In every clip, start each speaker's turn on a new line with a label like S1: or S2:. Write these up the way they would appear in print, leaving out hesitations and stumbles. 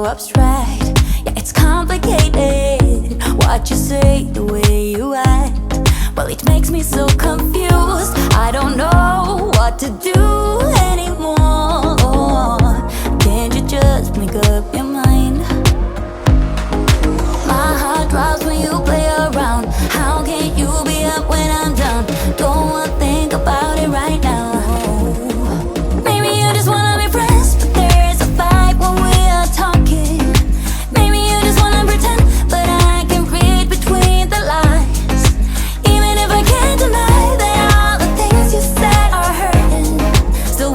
S1: abstract. Yeah, it's complicated. What you say, the way you act, well, it makes me so confused. I don't know what to do anymore. Can't you just make up your mind? My heart drops when you play around. How can you be up when I'm down? Don't wanna think about it right now. Maybe you just wanna be friends, but there is a fight when we are talking. Maybe you just wanna pretend, but I can read between the lines. Even if I can't deny that all the things you said are hurting, still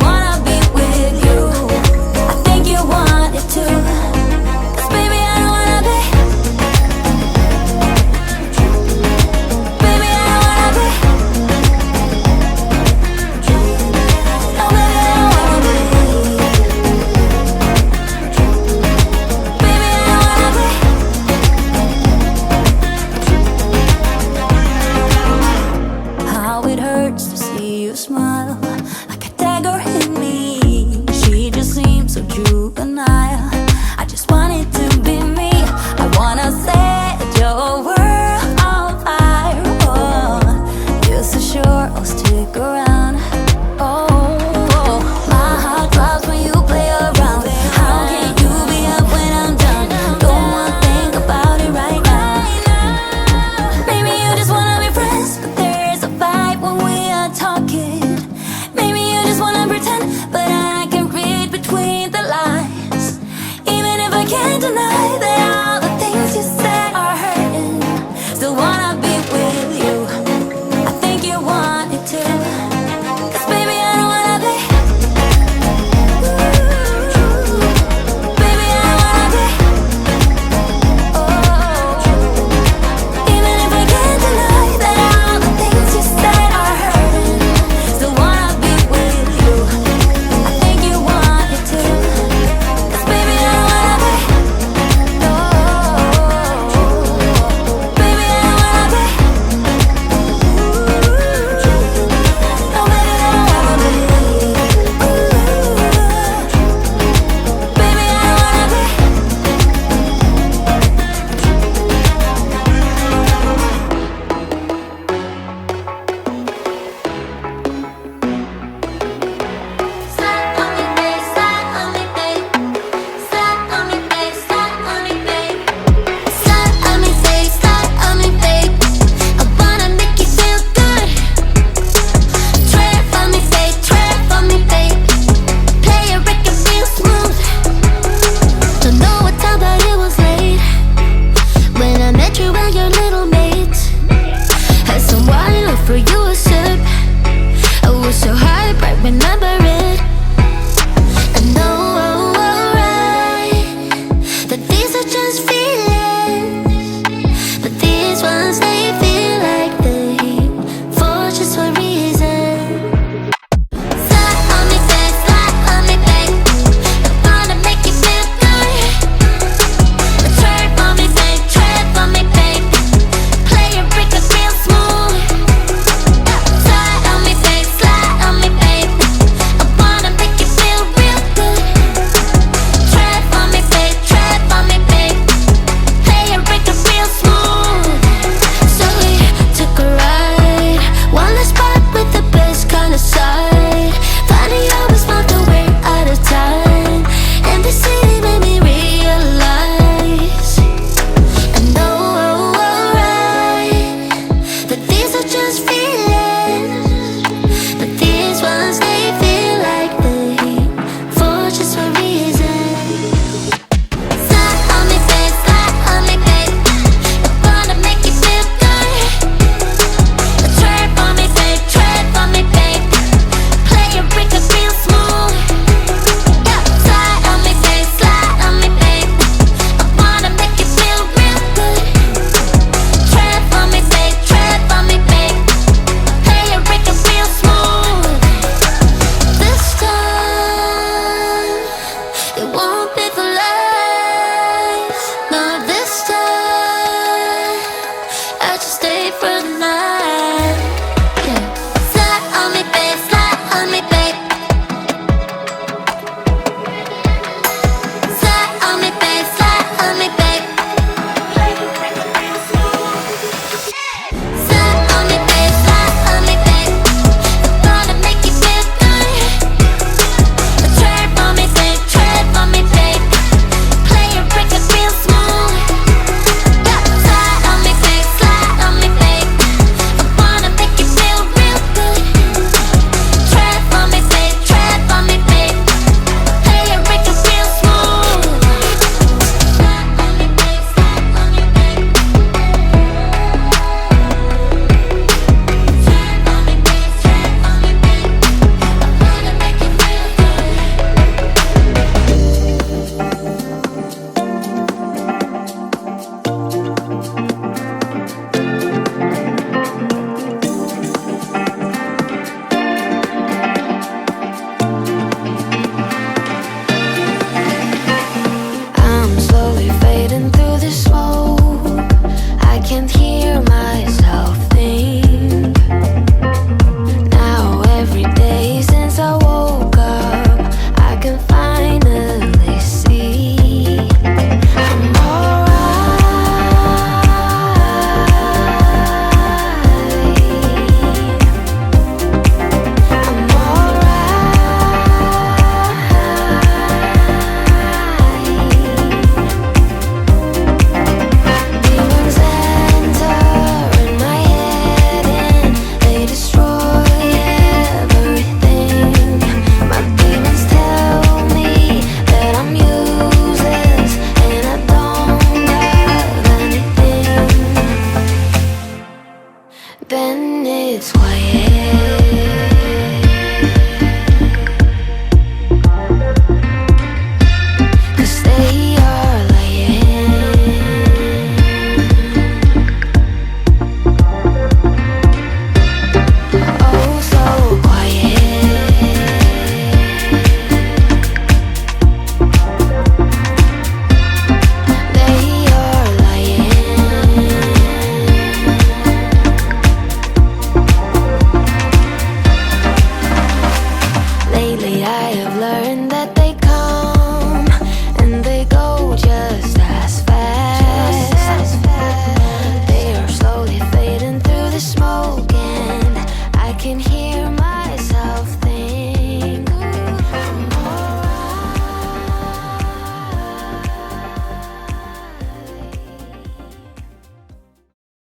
S1: and it's quiet.